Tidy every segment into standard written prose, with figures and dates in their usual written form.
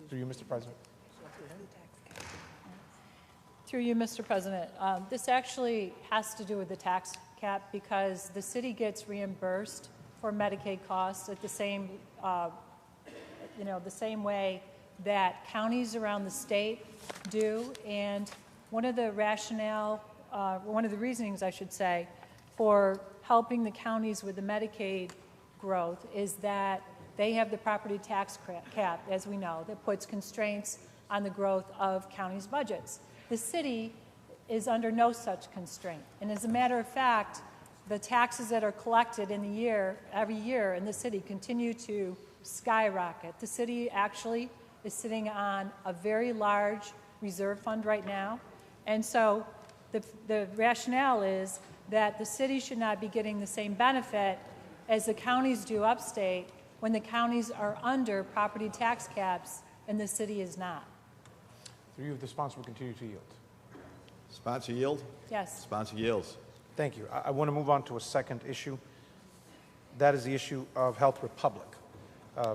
Through you, Mr. President. Through you, Mr. President. This actually has to do with the tax cap because the city gets reimbursed for Medicaid costs at the same, the same way that counties around the state do. And one of the reasonings, I should say, for helping the counties with the Medicaid growth is that they have the property tax cap, as we know, that puts constraints on the growth of counties' budgets. The city is under no such constraint. And as a matter of fact, the taxes that are collected in the year, every year in the city continue to skyrocket. The city actually is sitting on a very large reserve fund right now. And so the rationale is that the city should not be getting the same benefit as the counties do upstate when the counties are under property tax caps and the city is not. Through you, the sponsor will continue to yield. Sponsor yield? Yes. Sponsor yields. Thank you. I want to move on to a second issue. That is the issue of Health Republic.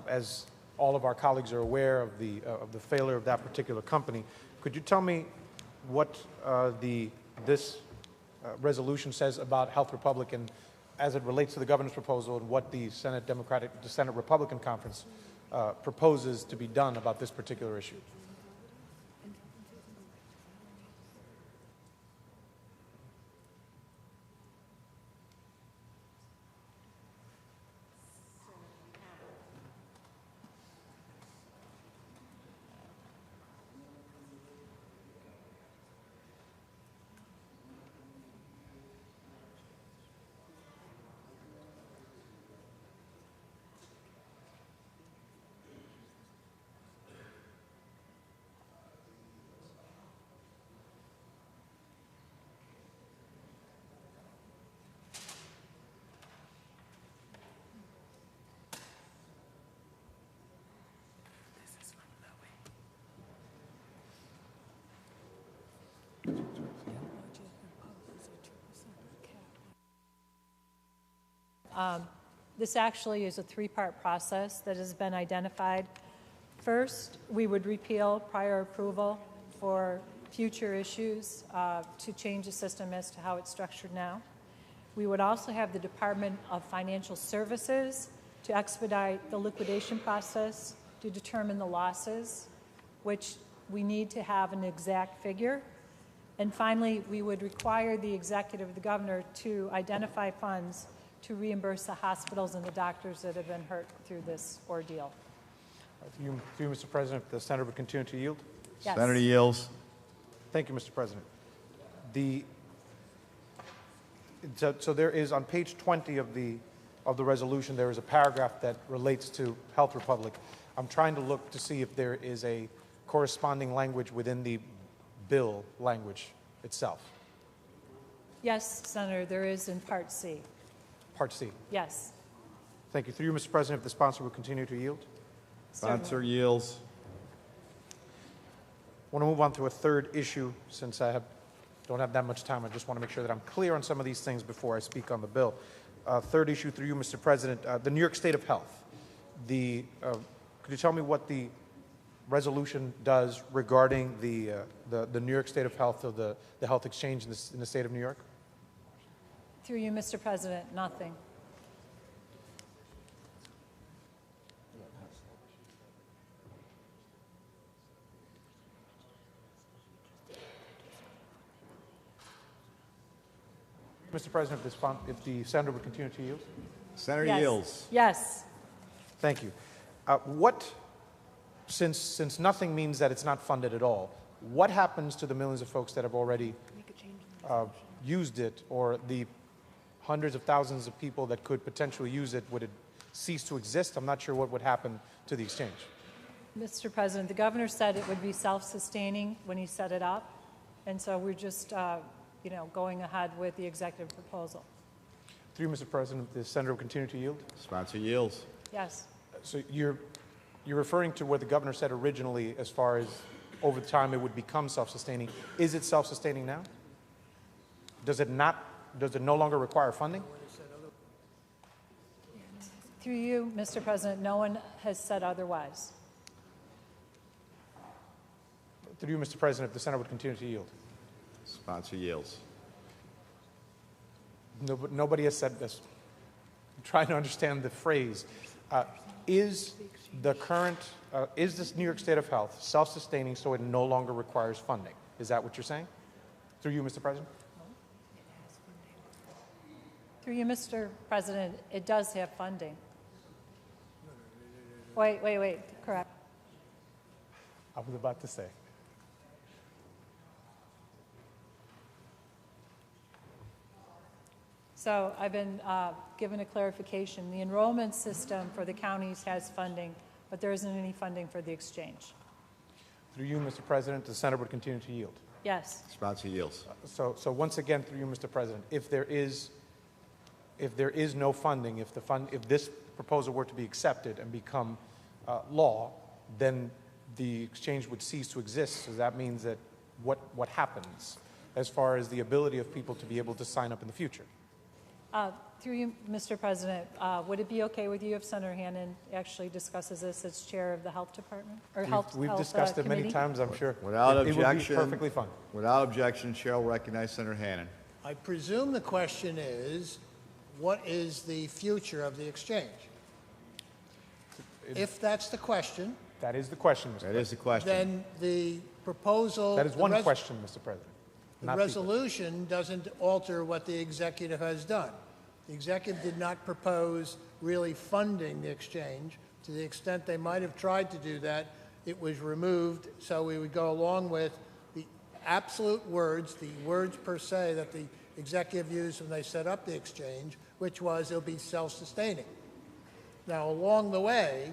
As all of our colleagues are aware of the failure of that particular company, could you tell me what this resolution says about Health Republic and as it relates to the governor's proposal and what the Senate Republican Conference proposes to be done about this particular issue? This actually is a three-part process that has been identified. First, we would repeal prior approval for future issues to change the system as to how it's structured now. We would also have the Department of Financial Services to expedite the liquidation process to determine the losses, which we need to have an exact figure. And finally, we would require the executive, the governor, to identify funds to reimburse the hospitals and the doctors that have been hurt through this ordeal. Through you, Mr. President, the senator will continue to yield. Yes. Senator yields. Thank you, Mr. President. So there is, on page 20 of the resolution, there is a paragraph that relates to Health Republic. I'm trying to look to see if there is a corresponding language within the bill language itself. Yes, Senator, there is in Part C. Part C. Yes. Thank you. Through you, Mr. President, if the sponsor will continue to yield. Sponsor yields. I want to move on to a third issue. Since I don't have that much time, I just want to make sure that I'm clear on some of these things before I speak on the bill. Third issue, through you, Mr. President, the New York State of Health. Could you tell me what the resolution does regarding the New York State of Health, of the health exchange in the state of New York? Through you, Mr. President, nothing. Mr. President, if the senator would continue to yield. Senator Yes. yields. Yes. Thank you. Since nothing means that it's not funded at all, what happens to the millions of folks that have already used it, or the hundreds of thousands of people that could potentially use it? Would it cease to exist? I'm not sure what would happen to the exchange. Mr. President, the governor said it would be self-sustaining when he set it up, and so we're just, going ahead with the executive proposal. Through you, Mr. President, the senator will continue to yield. Sponsor yields. Yes. So you're referring to what the governor said originally, as far as over time it would become self-sustaining. Is it self-sustaining now? Does it no longer require funding? Through you, Mr. President, no one has said otherwise. Through you, Mr. President, if the Senate would continue to yield. Sponsor yields. Nobody has said this. I'm trying to understand the phrase. Is this New York State of Health self-sustaining so it no longer requires funding? Is that what you're saying? Through you, Mr. President? Through you, Mr. President, it does have funding. Wait, correct. I was about to say. So I've been given a clarification. The enrollment system for the counties has funding, but there isn't any funding for the exchange. Through you, Mr. President, the Senate would continue to yield. Yes. Sponsor yields. So once again, through you, Mr. President, if there is no funding, if this proposal were to be accepted and become law, then the exchange would cease to exist. So that means that what happens as far as the ability of people to be able to sign up in the future? Through you, Mr. President, would it be okay with you if Senator Hannan actually discusses this as chair of the Health Department or We've discussed it many times, I'm sure. Without It would be objection. perfectly fine. Without objection, Chair will recognize Senator Hannan. I presume the question is, what is the future of the exchange? If that's the question, That is the question, Mr. That President. is the question. then the proposal... That is one the question, Mr. President. The not resolution doesn't alter what the executive has done. The executive did not propose really funding the exchange. To the extent they might have tried to do that, it was removed, so we would go along with the absolute words, the words per se that the executive used when they set up the exchange, which was it'll be self-sustaining. Now, along the way,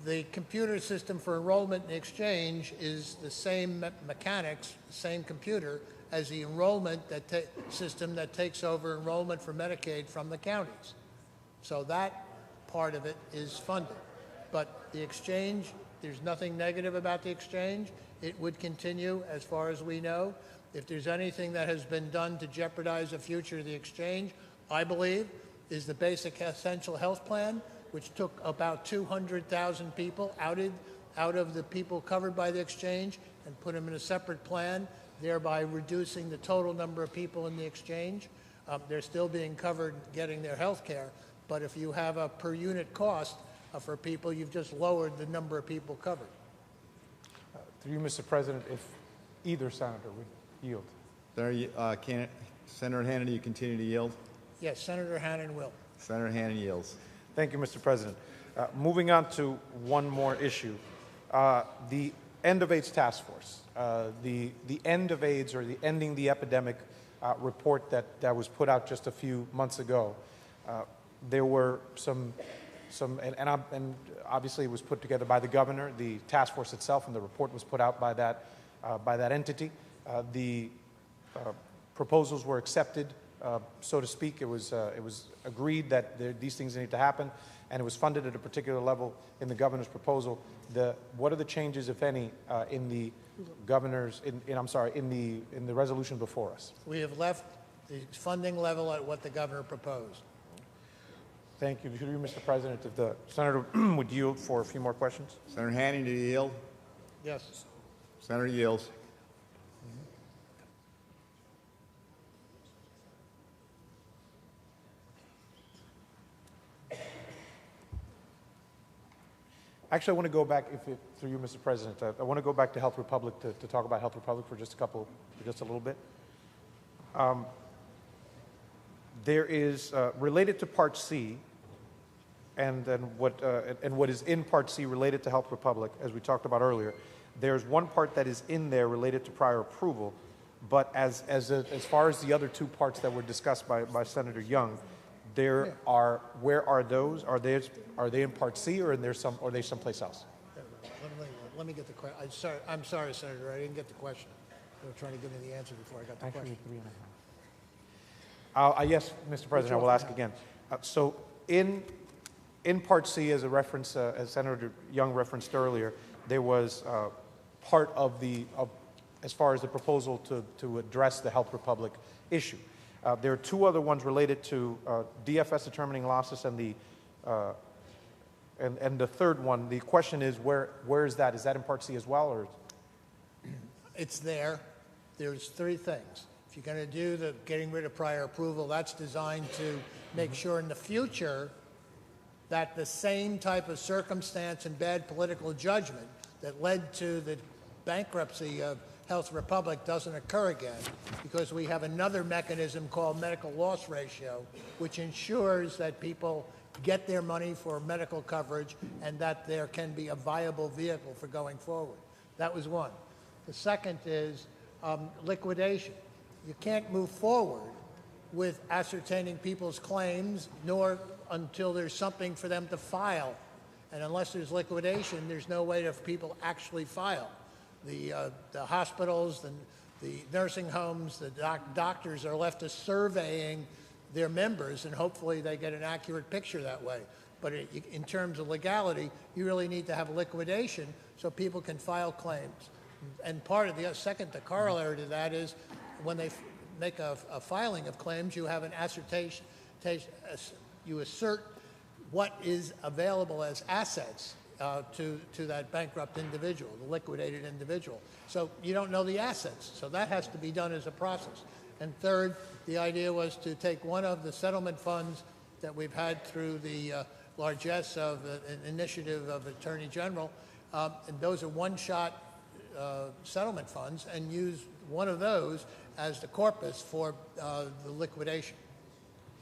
the computer system for enrollment in the exchange is the same mechanics, same computer, as the enrollment system that takes over enrollment for Medicaid from the counties. So that part of it is funded. But the exchange, there's nothing negative about the exchange. It would continue as far as we know. If there's anything that has been done to jeopardize the future of the exchange, I believe, is the basic essential health plan, which took about 200,000 people out of the people covered by the exchange and put them in a separate plan, thereby reducing the total number of people in the exchange. They're still being covered getting their health care, but if you have a per unit cost for people, you've just lowered the number of people covered. Through you, Mr. President, if either senator would yield. Senator Hannan, do you continue to yield? Yes, Senator Hannan will. Senator Hannan yields. Thank you, Mr. President. Moving on to one more issue. The End of AIDS Task Force. The End of AIDS, or the Ending the Epidemic report that was put out just a few months ago. There were and obviously it was put together by the governor, the task force itself, and the report was put out by that entity. The proposals were accepted, so to speak. It was agreed that these things need to happen, and it was funded at a particular level in the governor's proposal. What are the changes, if any, in the governor's in the resolution before us? We have left the funding level at what the governor proposed. Thank you. Through you, Mr. President, if the senator would yield for a few more questions. Senator Hannan, do you yield? Yes. Senator yields. Actually, I want to go back, through you, Mr. President, I want to go back to Health Republic to talk about Health Republic for just a little bit. There is, related to Part C, and then what is in Part C related to Health Republic, as we talked about earlier, there's one part that is in there related to prior approval, but as far as the other two parts that were discussed by Senator Young, where are those? Are they in Part C, or are they someplace else? Let me get the question. I'm sorry, Senator, I didn't get the question. They were trying to give me the answer before I got the question. Yes, Mr. President, I will ask again. So in Part C, as a reference, as Senator Young referenced earlier, there was part of as far as the proposal to address the Health Republic issue. There are two other ones related to DFS determining losses, and the third one. The question is, where is that? Is that in Part C as well, or? it's there. There's three things. If you're going to do the getting rid of prior approval, that's designed to make sure in the future that the same type of circumstance and bad political judgment that led to the bankruptcy of Health Republic doesn't occur again, because we have another mechanism called medical loss ratio, which ensures that people get their money for medical coverage and that there can be a viable vehicle for going forward. That was one. The second is liquidation. You can't move forward with ascertaining people's claims, nor until there's something for them to file. And unless there's liquidation, there's no way for people actually file. The hospitals, the nursing homes, the doctors are left to surveying their members, and hopefully they get an accurate picture that way. But in terms of legality, you really need to have liquidation so people can file claims. And part of the corollary to that is when they make a filing of claims, you have an assertion, you assert what is available as assets to that bankrupt individual, the liquidated individual. So you don't know the assets, so that has to be done as a process. And third, the idea was to take one of the settlement funds that we've had through the largesse of an initiative of Attorney General, and those are one-shot settlement funds, and use one of those as the corpus for the liquidation.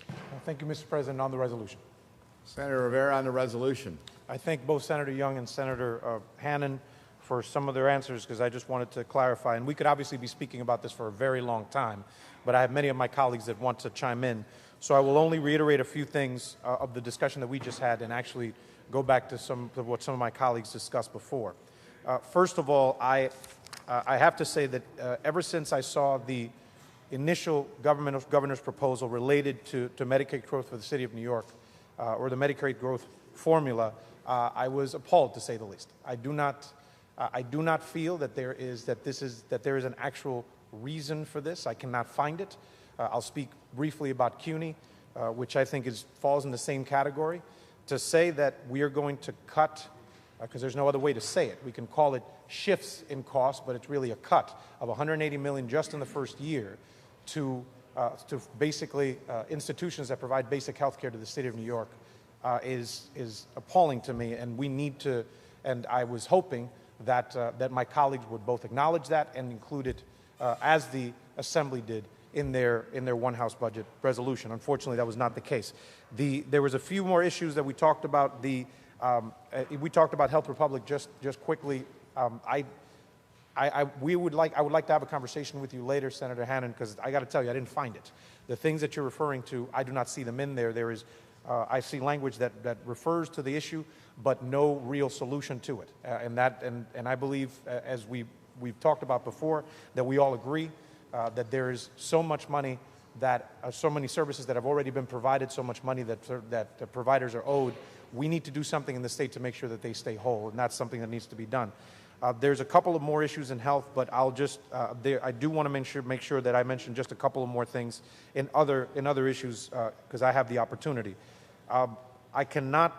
Well, thank you, Mr. President. On the resolution. Senator Rivera on the resolution. I thank both Senator Young and Senator Hannan for some of their answers, because I just wanted to clarify. And we could obviously be speaking about this for a very long time, but I have many of my colleagues that want to chime in. So I will only reiterate a few things of the discussion that we just had and actually go back to what some of my colleagues discussed before. First of all, I have to say that ever since I saw the initial governor's proposal related to Medicaid growth for the city of New York, or the Medicaid growth formula, I was appalled, to say the least. I do not feel that there is an actual reason for this. I cannot find it. I'll speak briefly about CUNY, which I think falls in the same category. To say that we are going to cut, because there's no other way to say it, we can call it shifts in cost, but it's really a cut of $180 million just in the first year to basically institutions that provide basic health care to the city of New York is appalling to me, and we need to, and I was hoping that my colleagues would both acknowledge that and include it as the Assembly did in their one-house budget resolution. Unfortunately, that was not the case. There was a few more issues that we talked about. We talked about Health Republic just quickly. I would like to have a conversation with you later, Senator Hannan, because I got to tell you, I didn't find it. The things that you're referring to, I do not see them in there. There is, I see language that refers to the issue, but no real solution to it. And I believe, as we've talked about before, that we all agree that there is so much money that so many services that have already been provided, so much money that the providers are owed. We need to do something in the state to make sure that they stay whole, and that's something that needs to be done. There's a couple of more issues in health, but I'll just I do want to make sure that I mention just a couple of more things in other issues, because I have the opportunity. I cannot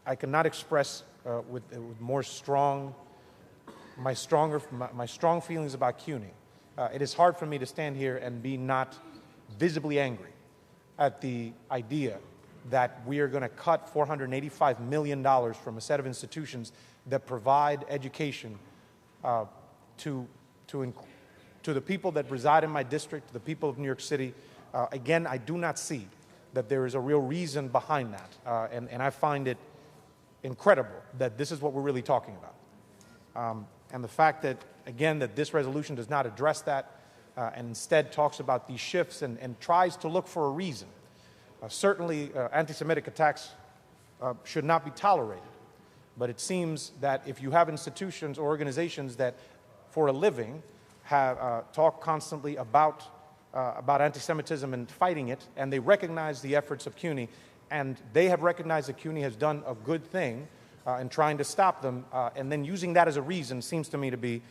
express with more strong my strong feelings about CUNY. It is hard for me to stand here and be not visibly angry at the idea that we are going to cut $485 million from a set of institutions that provide education to the people that reside in my district, to the people of New York City. Again, I do not see that there is a real reason behind that, and I find it incredible that this is what we're really talking about. And the fact that, again, that this resolution does not address that and instead talks about these shifts and tries to look for a reason. Certainly, anti-Semitic attacks should not be tolerated. But it seems that if you have institutions or organizations that, for a living, talk constantly about anti-Semitism and fighting it, and they recognize the efforts of CUNY, and they have recognized that CUNY has done a good thing in trying to stop them, and then using that as a reason seems to me to be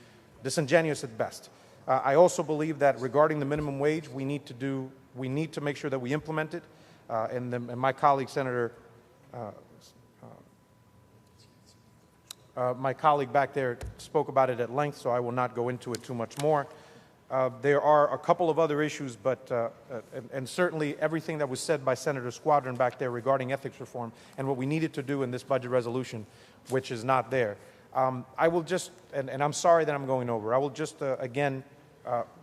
disingenuous at best. I also believe that regarding the minimum wage, we need to make sure that we implement it. And my colleague, Senator My colleague back there spoke about it at length, so I will not go into it too much more. There are a couple of other issues, but and certainly everything that was said by Senator Squadron back there regarding ethics reform and what we needed to do in this budget resolution, which is not there. I will just, and I'm sorry that I'm going over, I will just again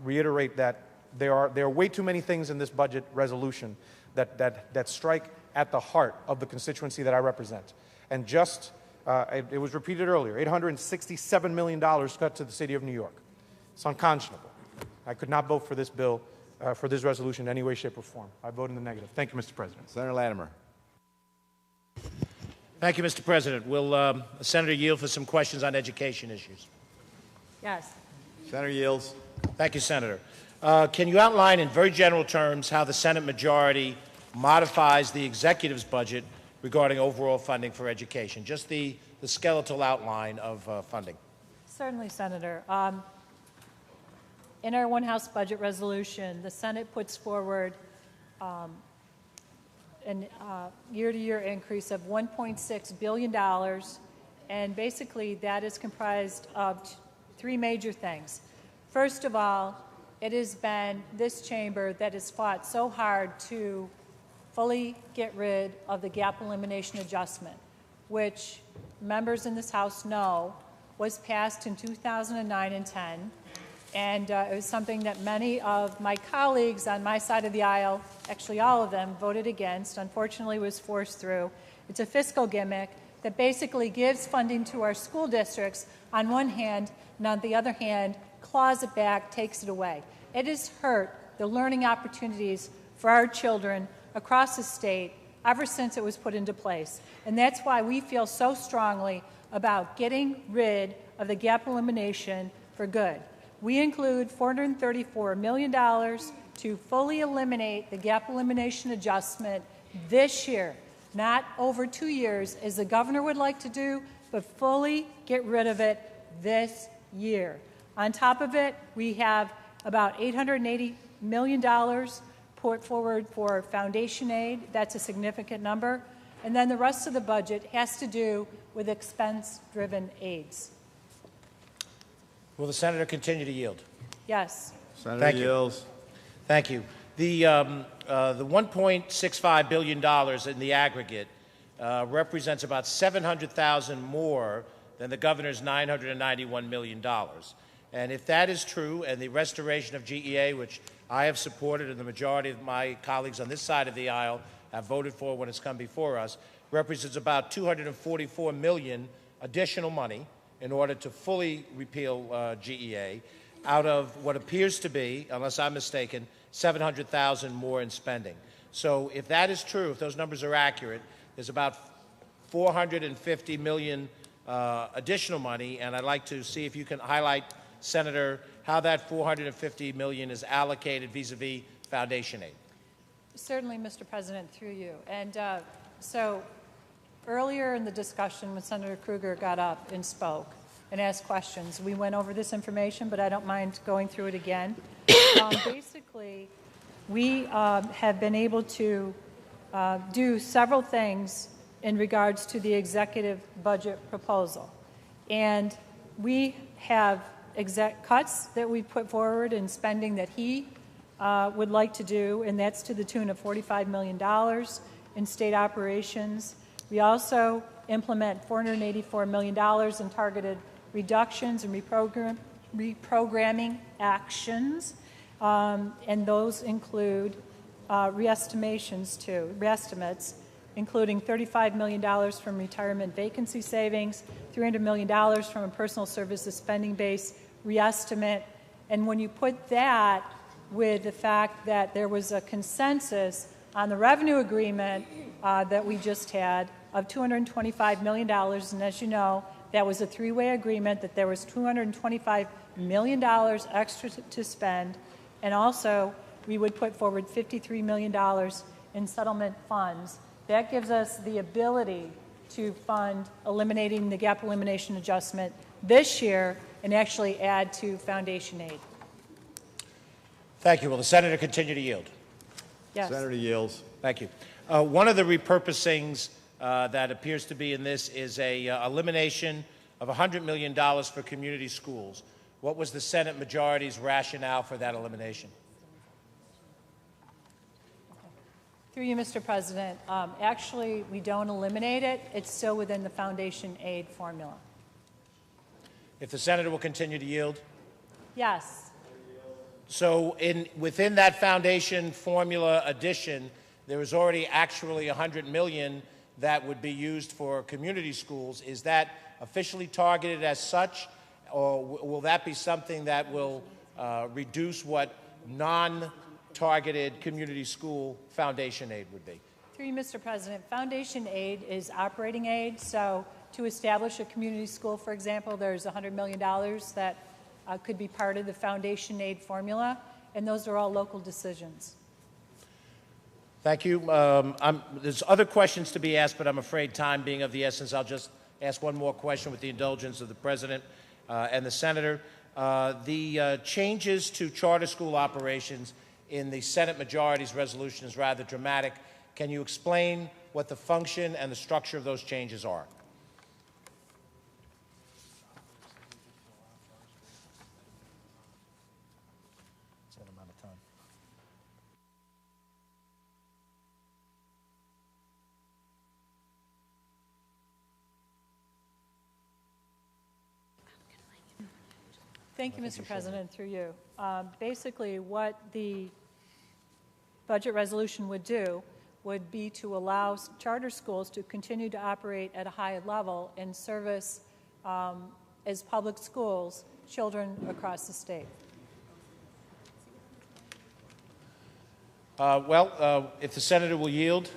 reiterate that there are way too many things in this budget resolution that strike at the heart of the constituency that I represent. And just, it was repeated earlier, $867 million cut to the city of New York. It's unconscionable. I could not vote for this bill, for this resolution in any way, shape, or form. I vote in the negative. Thank you, Mr. President. Senator Latimer. Thank you, Mr. President. Will the Senator yield for some questions on education issues? Yes. Senator yields. Thank you, Senator. Can you outline in very general terms how the Senate majority modifies the executive's budget regarding overall funding for education? Just the skeletal outline of funding. Certainly, Senator. In our one-house budget resolution, the Senate puts forward a year-to-year increase of $1.6 billion, and basically that is comprised of three major things. First of all, it has been this chamber that has fought so hard to fully get rid of the gap elimination adjustment, which members in this House know was passed in 2009 and 10. And it was something that many of my colleagues on my side of the aisle, actually all of them, voted against. Unfortunately, was forced through. It's a fiscal gimmick that basically gives funding to our school districts on one hand, and on the other hand, claws it back, takes it away. It has hurt the learning opportunities for our children across the state ever since it was put into place. And that's why we feel so strongly about getting rid of the gap elimination for good. We include $434 million to fully eliminate the gap elimination adjustment this year, not over 2 years, as the governor would like to do, but fully get rid of it this year. On top of it, we have about $880 million put forward for foundation aid. That's a significant number. And then the rest of the budget has to do with expense-driven aids. Will the Senator continue to yield? Yes. Senator Thank you. yields. Thank you. The $1.65 billion in the aggregate represents about $700,000 more than the governor's $991 million. And if that is true, and the restoration of GEA, which I have supported and the majority of my colleagues on this side of the aisle have voted for when it's come before us, represents about $244 million additional money in order to fully repeal GEA, out of what appears to be, unless I'm mistaken, $700,000 more in spending. So if that is true, if those numbers are accurate, there's about $450 million additional money, and I'd like to see if you can highlight, Senator, how that $450 million is allocated vis-a-vis foundation aid. Certainly, Mr. President, through you. And so earlier in the discussion, when Senator Krueger got up and spoke and asked questions, we went over this information, but I don't mind going through it again. Basically, we have been able to do several things in regards to the executive budget proposal. And we have cuts that we put forward in spending that he would like to do, and that's to the tune of $45 million in state operations. We also implement $484 million in targeted reductions and reprogramming actions, and those include reestimates, including $35 million from retirement vacancy savings, $300 million from a personal services spending base reestimate. And when you put that with the fact that there was a consensus on the revenue agreement that we just had of $225 million, and as you know, that was a three-way agreement that there was $225 million extra to spend, and also we would put forward $53 million in settlement funds. That gives us the ability to fund eliminating the gap elimination adjustment this year and actually add to foundation aid. Thank you. Will the Senator continue to yield? Yes. Senator yields. Thank you. One of the repurposings that appears to be in this is a elimination of $100 million for community schools. What was the Senate majority's rationale for that elimination? Through you, Mr. President, actually, we don't eliminate it. It's still within the foundation aid formula. If the senator will continue to yield. Yes. So within that foundation formula addition, there is already actually $100 million that would be used for community schools. Is that officially targeted as such, or will that be something that will reduce what non-targeted community school foundation aid would be? Through you, Mr. President, foundation aid is operating aid. So to establish a community school, for example, there's $100 million that could be part of the foundation aid formula, and those are all local decisions. Thank you. There's other questions to be asked, but I'm afraid time being of the essence, I'll just ask one more question with the indulgence of the President and the Senator. The changes to charter school operations in the Senate majority's resolution is rather dramatic. Can you explain what the function and the structure of those changes are? Thank you, Mr. President, through you. Basically, what the budget resolution would do would be to allow charter schools to continue to operate at a high level and service as public schools children across the state. If the senator will yield.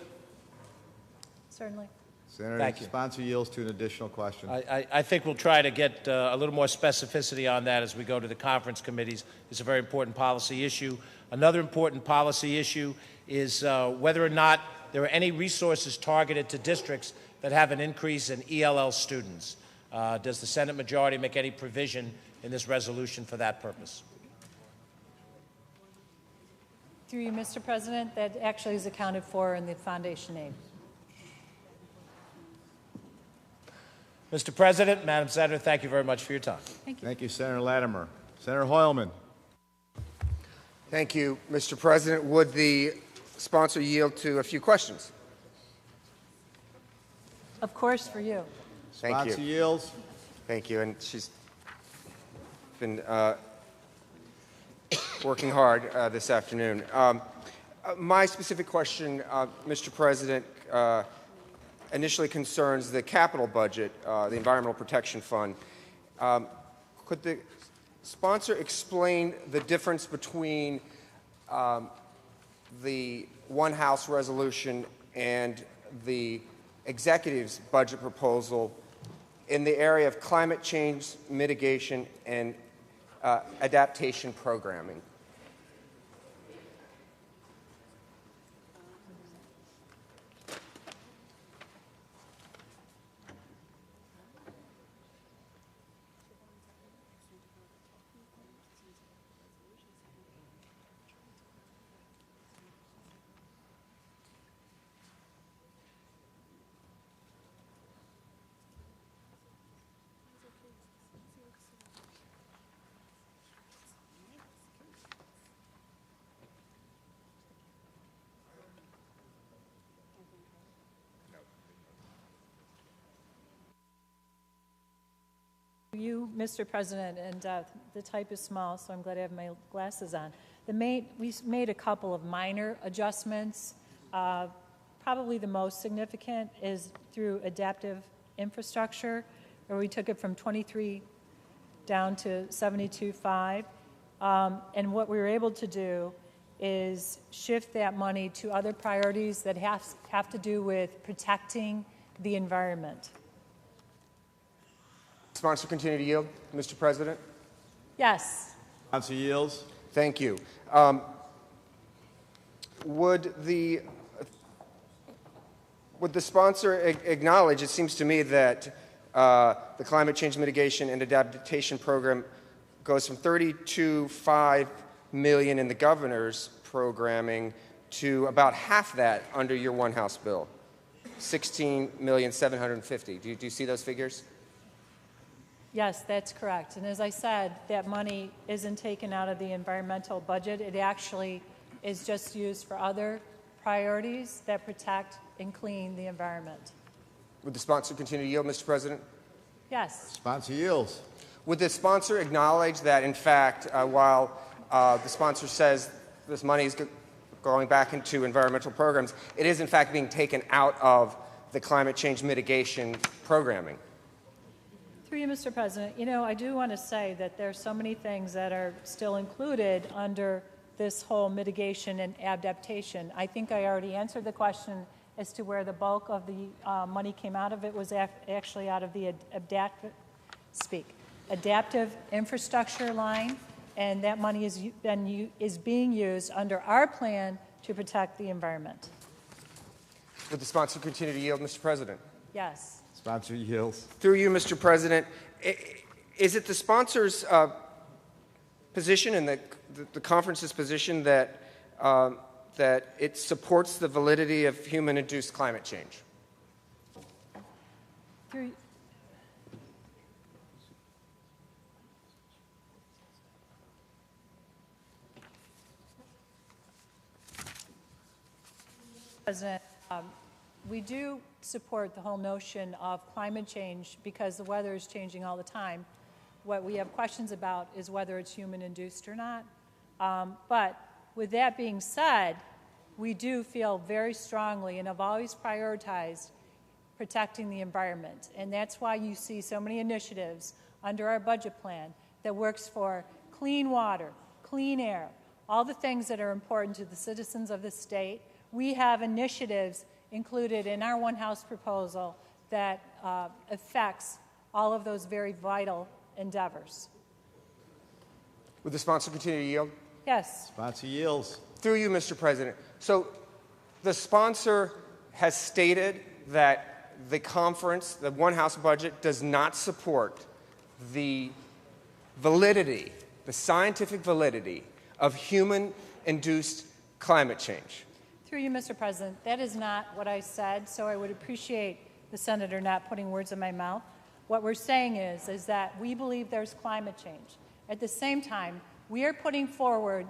Certainly. Senator, Thank you. sponsor yields to an additional question. I think we'll try to get a little more specificity on that as we go to the conference committees. It's a very important policy issue. Another important policy issue is whether or not there are any resources targeted to districts that have an increase in ELL students. Does the Senate majority make any provision in this resolution for that purpose? Through you, Mr. President, that actually is accounted for in the foundation aid. Mr. President, Madam Senator, thank you very much for your time. Thank you. Thank you, Senator Latimer. Senator Hoylman. Thank you, Mr. President. Would the sponsor yield to a few questions? Of course, for you. Thank Sponsor you. yields. Thank you. And she's been working hard this afternoon. My specific question, Mr. President, initially concerns the capital budget, the Environmental Protection Fund. Could the sponsor explain the difference between the one House resolution and the executive's budget proposal in the area of climate change mitigation and adaptation programming? You, Mr. President, and the type is small, so I'm glad I have my glasses on. We made a couple of minor adjustments. Probably the most significant is through adaptive infrastructure, where we took it from 23 down to 72.5. And what we were able to do is shift that money to other priorities that have to do with protecting the environment. Sponsor continue to yield, Mr. President? Yes. Sponsor yields. Thank you. Would the sponsor acknowledge, it seems to me that the climate change mitigation and adaptation program goes from $32.5 million in the governor's programming to about half that under your one House bill, $16,750,000. Do you see those figures? Yes, that's correct. And as I said, that money isn't taken out of the environmental budget. It actually is just used for other priorities that protect and clean the environment. Would the sponsor continue to yield, Mr. President? Yes. Sponsor yields. Would the sponsor acknowledge that, in fact, while the sponsor says this money is going back into environmental programs, it is, in fact, being taken out of the climate change mitigation programming? Through you, Mr. President, you know, I do want to say that there are so many things that are still included under this whole mitigation and adaptation. I think I already answered the question as to where the bulk of the money came out of. It was actually out of the adaptive infrastructure line, and that money is being used under our plan to protect the environment. Would the sponsor continue to yield, Mr. President? Yes. Sponsor yields. Through you, Mr. President, is it the sponsor's position and the conference's position that that it supports the validity of human-induced climate change? Through President, we do support the whole notion of climate change because the weather is changing all the time. What we have questions about is whether it's human-induced or not. But with that being said, we do feel very strongly and have always prioritized protecting the environment. And that's why you see so many initiatives under our budget plan that works for clean water, clean air, all the things that are important to the citizens of the state. We have initiatives included in our One House proposal that affects all of those very vital endeavors. Would the sponsor continue to yield? Yes. Sponsor yields. Through you, Mr. President. So the sponsor has stated that the conference, the One House budget, does not support the validity, the scientific validity of human-induced climate change. Through you, Mr. President, that is not what I said, so I would appreciate the senator not putting words in my mouth. What we're saying is that we believe there's climate change. At the same time, we are putting forward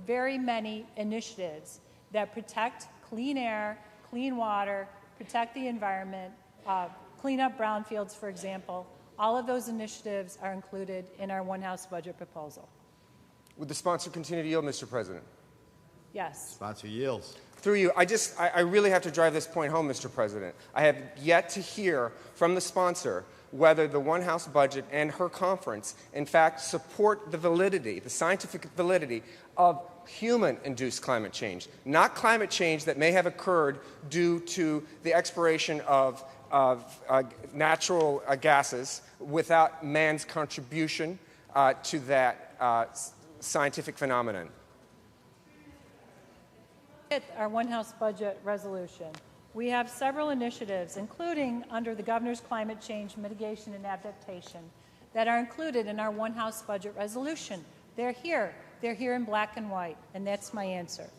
very many initiatives that protect clean air, clean water, protect the environment, clean up brownfields, for example. All of those initiatives are included in our One House budget proposal. Would the sponsor continue to yield, Mr. President? Yes. Sponsor yields. Through you, I really have to drive this point home, Mr. President. I have yet to hear from the sponsor whether the One House budget and her conference, in fact, support the validity, the scientific validity of human-induced climate change, not climate change that may have occurred due to the expiration of natural gases without man's contribution to that scientific phenomenon. Our One House budget resolution. We have several initiatives, including under the Governor's Climate Change Mitigation and Adaptation, that are included in our One House budget resolution. They're here. They're here in black and white, and that's my answer.